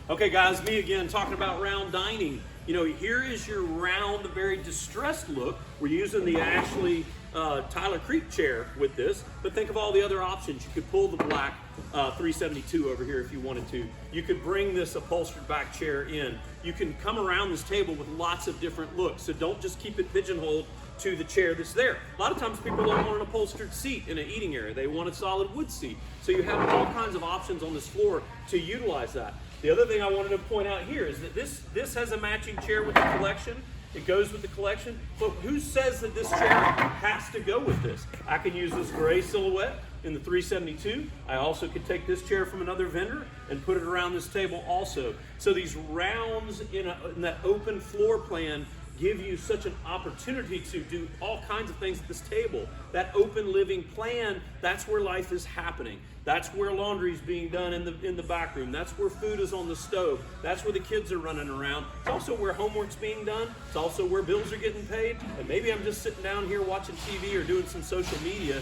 Okay guys, me again talking about round dining. You know, here is your round, very distressed look. We're using the Ashley Tyler Creek chair with this, but think of all the other options. You could pull the black 372 over here if you wanted to. You could bring this upholstered back chair in. You can come around this table with lots of different looks, so don't just keep it pigeonholed to the chair that's there. A lot of times people don't want an upholstered seat in an eating area. They want a solid wood seat. So you have all kinds of options on this floor to utilize that. The other thing I wanted to point out here is that this has a matching chair with the collection. It goes with the collection, but who says that this chair has to go with this? I can use this gray silhouette in the 372. I also could take this chair from another vendor and put it around this table also. So these rounds in that open floor plan give you such an opportunity to do all kinds of things at this table. That open living plan, that's where life is happening. That's where laundry is being done in the back room. That's where food is on the stove. That's where the kids are running around. It's also where homework's being done. It's also where bills are getting paid. And maybe I'm just sitting down here watching TV or doing some social media.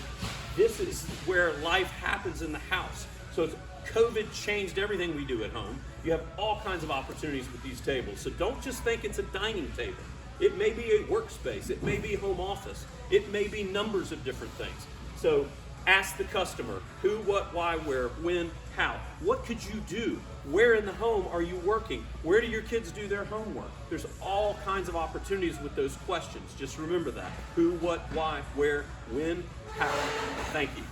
This is where life happens in the house. So COVID changed everything we do at home. You have all kinds of opportunities with these tables. So don't just think it's a dining table. It may be a workspace, it may be home office, it may be numbers of different things. So ask the customer who, what, why, where, when, how. What could you do? Where in the home are you working? Where do your kids do their homework? There's all kinds of opportunities with those questions. Just remember that. Who, what, why, where, when, how. Thank you.